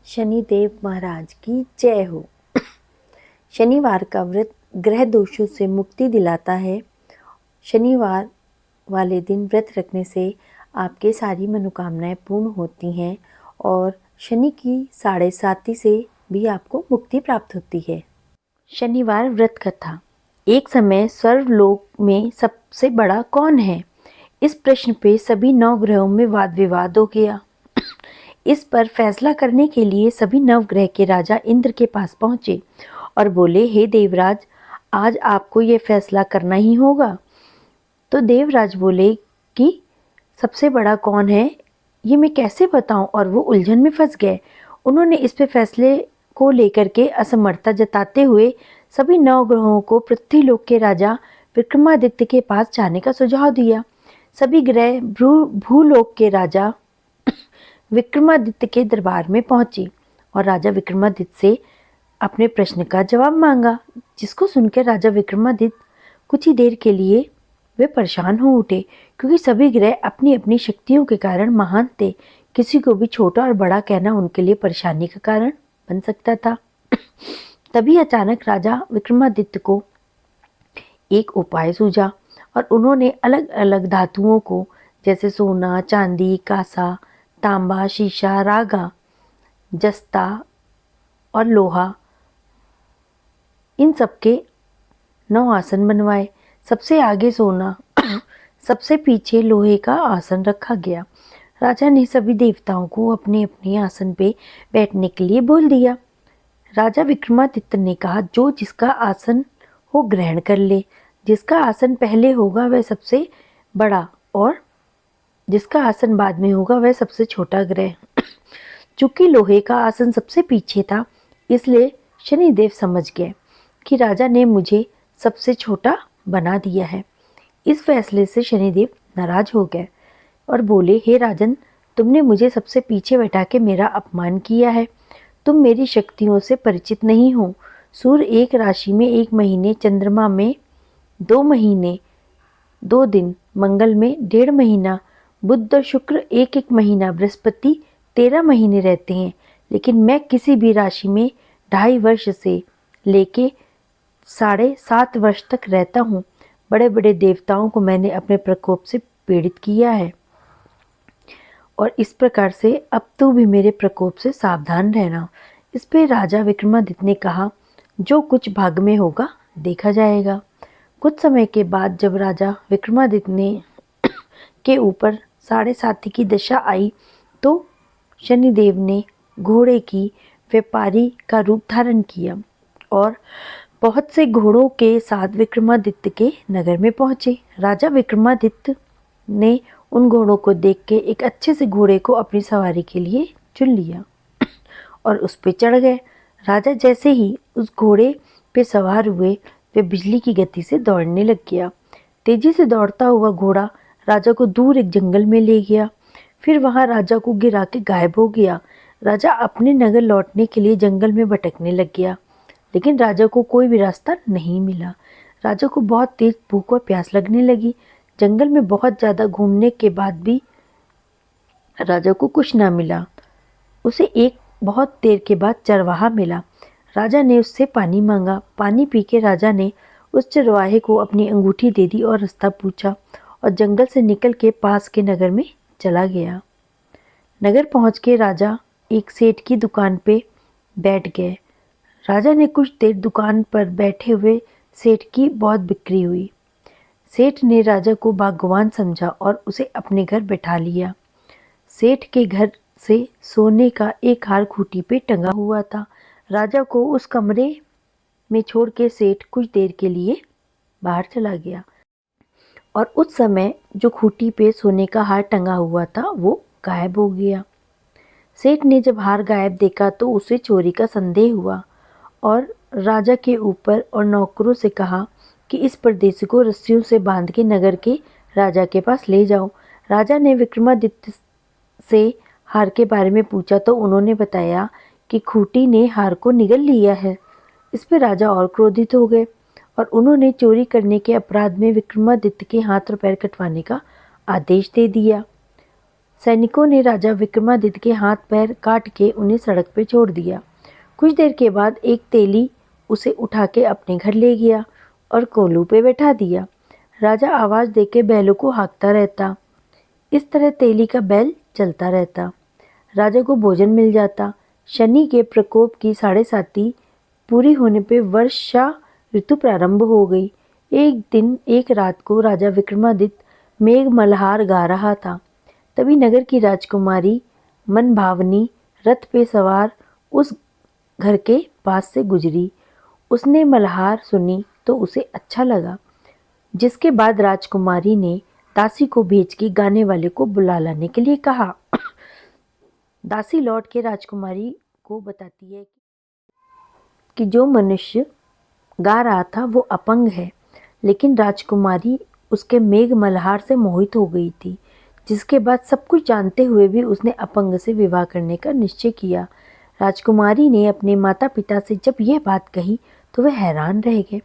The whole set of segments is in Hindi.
शनिदेव महाराज की जय हो। शनिवार का व्रत ग्रह दोषों से मुक्ति दिलाता है। शनिवार वाले दिन व्रत रखने से आपके सारी मनोकामनाएं पूर्ण होती हैं और शनि की 7.5 से भी आपको मुक्ति प्राप्त होती है। शनिवार व्रत कथा। एक समय स्वर्गलोक में सबसे बड़ा कौन है? इस प्रश्न पे सभी 9 ग्रहों में वाद विवाद हो गया। इस पर फैसला करने के लिए सभी नवग्रह के राजा इंद्र के पास पहुंचे और बोले, हे देवराज, आज आपको ये फैसला करना ही होगा। तो देवराज बोले कि सबसे बड़ा कौन है ये मैं कैसे बताऊं, और वो उलझन में फंस गए। उन्होंने इस पे फैसले को लेकर के असमर्थता जताते हुए सभी 9 ग्रहों को पृथ्वीलोक के राजा विक्रमादित्य के पास जाने का सुझाव दिया। सभी ग्रह भूलोक के राजा विक्रमादित्य के दरबार में पहुंची और राजा विक्रमादित्य से अपने प्रश्न का जवाब मांगा, जिसको सुनकर राजा विक्रमादित्य कुछ ही देर के लिए वे परेशान हो उठे, क्योंकि सभी ग्रह अपनी अपनी शक्तियों के कारण महान थे। किसी को भी छोटा और बड़ा कहना उनके लिए परेशानी का कारण बन सकता था। तभी अचानक राजा विक्रमादित्य को एक उपाय सूझा और उन्होंने अलग अलग धातुओं को, जैसे सोना, चांदी, कांसा, तांबा, शीशा, रागा, जस्ता और लोहा, इन सबके 9 आसन बनवाए। सबसे आगे सोना, सबसे पीछे लोहे का आसन रखा गया। राजा ने सभी देवताओं को अपने अपने आसन पे बैठने के लिए बोल दिया। राजा विक्रमादित्य ने कहा, जो जिसका आसन हो ग्रहण कर ले। जिसका आसन पहले होगा वह सबसे बड़ा और जिसका आसन बाद में होगा वह सबसे छोटा ग्रह। चूंकि लोहे का आसन सबसे पीछे था, इसलिए शनिदेव समझ गए कि राजा ने मुझे सबसे छोटा बना दिया है। इस फैसले से शनिदेव नाराज हो गए और बोले, हे राजन, तुमने मुझे सबसे पीछे बैठा के मेरा अपमान किया है। तुम मेरी शक्तियों से परिचित नहीं हो। सूर्य एक राशि में 1 महीने, चंद्रमा में 2 महीने 2 दिन, मंगल में 1.5 महीना, बुध और शुक्र 1 महीना, बृहस्पति 13 महीने रहते हैं। लेकिन मैं किसी भी राशि में 2.5 वर्ष से लेके 7.5 वर्ष तक रहता हूँ। बड़े बड़े देवताओं को मैंने अपने प्रकोप से पीड़ित किया है और इस प्रकार से अब तू भी मेरे प्रकोप से सावधान रहना। इस पे राजा विक्रमादित्य ने कहा, जो कुछ भाग्य में होगा देखा जाएगा। कुछ समय के बाद जब राजा विक्रमादित्य ने के ऊपर 7.5 की दशा आई, तो शनिदेव ने घोड़े की व्यापारी का रूप धारण किया और बहुत से घोड़ों के साथ विक्रमादित्य के नगर में पहुंचे। राजा विक्रमादित्य ने उन घोड़ों को देख के एक अच्छे से घोड़े को अपनी सवारी के लिए चुन लिया और उस पे चढ़ गए। राजा जैसे ही उस घोड़े पे सवार हुए, वे बिजली की गति से दौड़ने लग गया। तेजी से दौड़ता हुआ घोड़ा राजा को दूर एक जंगल में ले गया। फिर वहां राजा को गिरा के गायब हो गया। राजा अपने नगर लौटने के लिए जंगल में भटकने लग गया, लेकिन राजा को कोई भी रास्ता नहीं मिला। राजा को बहुत तेज भूख और प्यास लगने लगी। जंगल में बहुत ज़्यादा घूमने के बाद भी राजा को कुछ ना मिला। उसे एक बहुत देर के बाद चरवाहा मिला। राजा ने उससे पानी मांगा। पानी पी के राजा ने उस चरवाहे को अपनी अंगूठी दे दी और रास्ता पूछा और जंगल से निकल के पास के नगर में चला गया। नगर पहुंच के राजा एक सेठ की दुकान पे बैठ गए। राजा ने कुछ देर दुकान पर बैठे हुए सेठ की बहुत बिक्री हुई। सेठ ने राजा को भाग्यवान समझा और उसे अपने घर बैठा लिया। सेठ के घर से सोने का एक हार खूंटी पे टंगा हुआ था। राजा को उस कमरे में छोड़ के सेठ कुछ देर के लिए बाहर चला गया और उस समय जो खूंटी पे सोने का हार टंगा हुआ था वो गायब हो गया। सेठ ने जब हार गायब देखा तो उसे चोरी का संदेह हुआ और राजा के ऊपर और नौकरों से कहा कि इस परदेसी को रस्सियों से बांध के नगर के राजा के पास ले जाओ। राजा ने विक्रमादित्य से हार के बारे में पूछा तो उन्होंने बताया कि खूंटी ने हार को निगल लिया है। इस पर राजा और क्रोधित हो गए और उन्होंने चोरी करने के अपराध में विक्रमादित्य के हाथ और पैर कटवाने का आदेश दे दिया। सैनिकों ने राजा विक्रमादित्य के हाथ पैर काट के उन्हें सड़क पे छोड़ दिया। कुछ देर के बाद एक तेली उसे उठा के अपने घर ले गया और कोलू पे बैठा दिया। राजा आवाज देके बैलों को हाँकता रहता। इस तरह तेली का बैल चलता रहता। राजा को भोजन मिल जाता। शनि के प्रकोप की 7.5 पूरी होने पे वर्षा ऋतु प्रारंभ हो गई। एक रात को राजा विक्रमादित्य मेघ मल्हार गा रहा था। तभी नगर की राजकुमारी मनभावनी रथ पे सवार उस घर के पास से गुजरी। उसने मल्हार सुनी तो उसे अच्छा लगा, जिसके बाद राजकुमारी ने दासी को भेज के गाने वाले को बुला लाने के लिए कहा। दासी लौट के राजकुमारी को बताती है कि जो मनुष्य गा रहा था वो अपंग है, लेकिन राजकुमारी उसके मेघ मल्हार से मोहित हो गई थी, जिसके बाद सब कुछ जानते हुए भी उसने अपंग से विवाह करने का निश्चय किया। राजकुमारी ने अपने माता पिता से जब यह बात कही तो वे हैरान रह गए।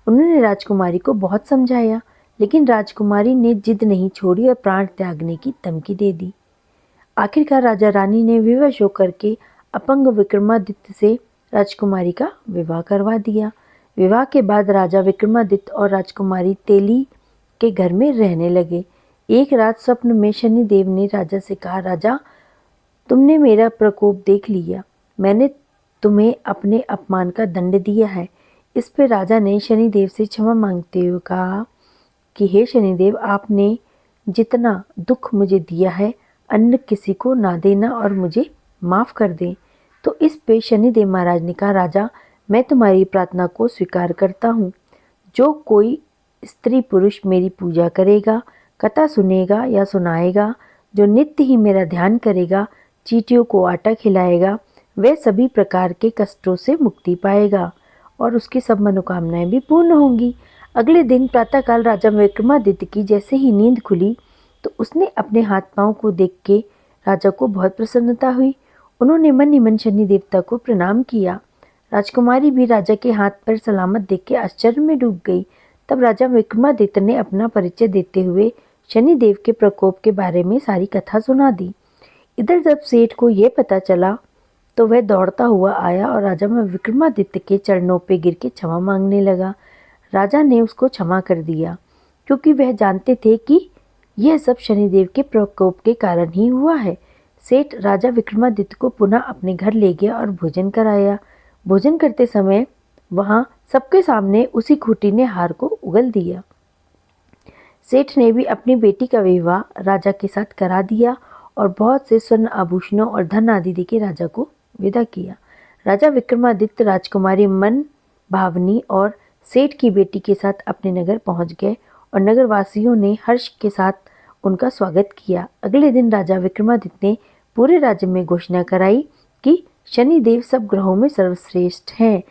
उन्होंने राजकुमारी को बहुत समझाया, लेकिन राजकुमारी ने जिद नहीं छोड़ी और प्राण त्यागने की धमकी दे दी। आखिरकार राजा रानी ने विवश होकर के अपंग विक्रमादित्य से राजकुमारी का विवाह करवा दिया। विवाह के बाद राजा विक्रमादित्य और राजकुमारी तेली के घर में रहने लगे। एक रात स्वप्न में शनिदेव ने राजा से कहा, राजा, तुमने मेरा प्रकोप देख लिया। मैंने तुम्हें अपने अपमान का दंड दिया है। इस पर राजा ने शनिदेव से क्षमा मांगते हुए कहा कि हे शनिदेव, आपने जितना दुख मुझे दिया है अन्य किसी को ना देना और मुझे माफ़ कर दें। तो इस पे शनिदेव महाराज ने कहा, राजा, मैं तुम्हारी प्रार्थना को स्वीकार करता हूँ। जो कोई स्त्री पुरुष मेरी पूजा करेगा, कथा सुनेगा या सुनाएगा, जो नित्य ही मेरा ध्यान करेगा, चींटियों को आटा खिलाएगा, वह सभी प्रकार के कष्टों से मुक्ति पाएगा और उसकी सब मनोकामनाएं भी पूर्ण होंगी। अगले दिन प्रातःकाल राजा विक्रमादित्य की जैसे ही नींद खुली तो उसने अपने हाथ पांव को देख के राजा को बहुत प्रसन्नता हुई। उन्होंने मन ही मन शनि देवता को प्रणाम किया। राजकुमारी भी राजा के हाथ पैर सलामत देख के आश्चर्य में डूब गई। तब राजा विक्रमादित्य ने अपना परिचय देते हुए शनिदेव के प्रकोप के बारे में सारी कथा सुना दी। इधर जब सेठ को यह पता चला तो वह दौड़ता हुआ आया और राजा विक्रमादित्य के चरणों पे गिर के क्षमा मांगने लगा। राजा ने उसको क्षमा कर दिया, क्योंकि वह जानते थे कि यह सब शनिदेव के प्रकोप के कारण ही हुआ है। सेठ राजा विक्रमादित्य को पुनः अपने घर ले गया और भोजन कराया। भोजन करते समय वहां सबके सामने उसी खूंटी ने हार को उगल दिया। सेठ ने भी अपनी बेटी का विवाह राजा के साथ करा दिया और बहुत से स्वर्ण आभूषणों और धन आदि देके राजा को विदा किया। राजा विक्रमादित्य राजकुमारी मन भावनी और सेठ की बेटी के साथ अपने नगर पहुंच गए और नगरवासियों ने हर्ष के साथ उनका स्वागत किया। अगले दिन राजा विक्रमादित्य ने पूरे राज्य में घोषणा कराई कि शनिदेव सब ग्रहों में सर्वश्रेष्ठ हैं।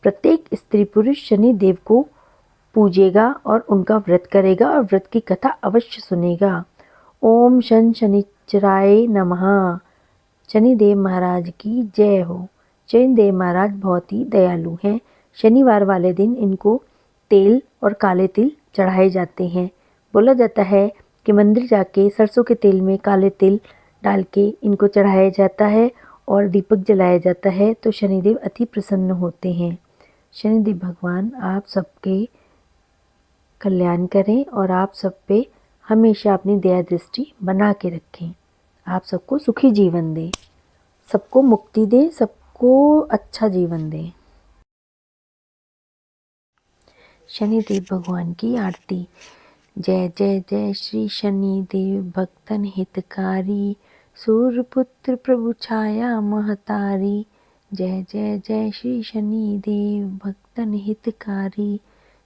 प्रत्येक स्त्री पुरुष शनिदेव को पूजेगा और उनका व्रत करेगा और व्रत की कथा अवश्य सुनेगा। ओम शन शनिचराय नमः। शनिदेव महाराज की जय हो। शनिदेव महाराज बहुत ही दयालु हैं। शनिवार वाले दिन इनको तेल और काले तिल चढ़ाए जाते हैं। बोला जाता है कि मंदिर जाके सरसों के तेल में काले तिल डाल के इनको चढ़ाया जाता है और दीपक जलाया जाता है तो शनिदेव अति प्रसन्न होते हैं। शनिदेव भगवान आप सबके कल्याण करें और आप सब पे हमेशा अपनी दया दृष्टि बना के रखें। आप सबको सुखी जीवन दें, सबको मुक्ति दें, सबको अच्छा जीवन दें। शनिदेव भगवान की आरती। जय जय जय श्री शनिदेव भक्तन हितकारी, सूर्यपुत्र प्रभु छाया महतारी। जय जय जय श्री शनिदेव भक्तन हितकारी,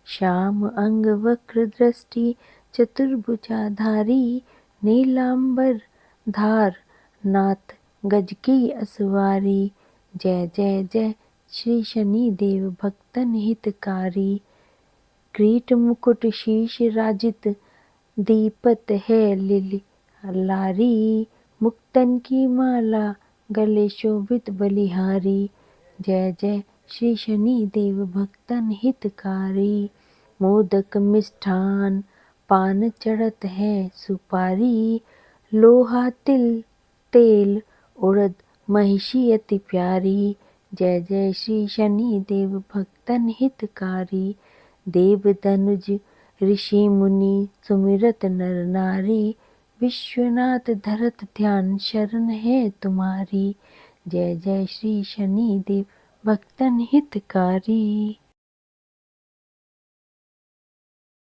श्याम अंग वक्र दृष्टि चतुर्भुजाधारी, नीलांबर धार नाथ गज की असवारी। जय जय जय श्री शनिदेव भक्तन हितकारी, किरीट मुकुट शीश राजित दीपत है लिलि लारी, मुक्तन की माला गले शोभित बलिहारी। जय जय श्री शनिदेव भक्तन हितकारी, मोदक मिष्ठान पान चढ़त है सुपारी, लोहा तिल तेल उड़द महिषी अति प्यारी। जय जय श्री शनि देव भक्तन हितकारी। देव तनुज ऋषि मुनि सुमिरत नर नारी। विश्वनाथ धरत ध्यान शरण है तुम्हारी। जय जय श्री शनि देव भक्तन हितकारी।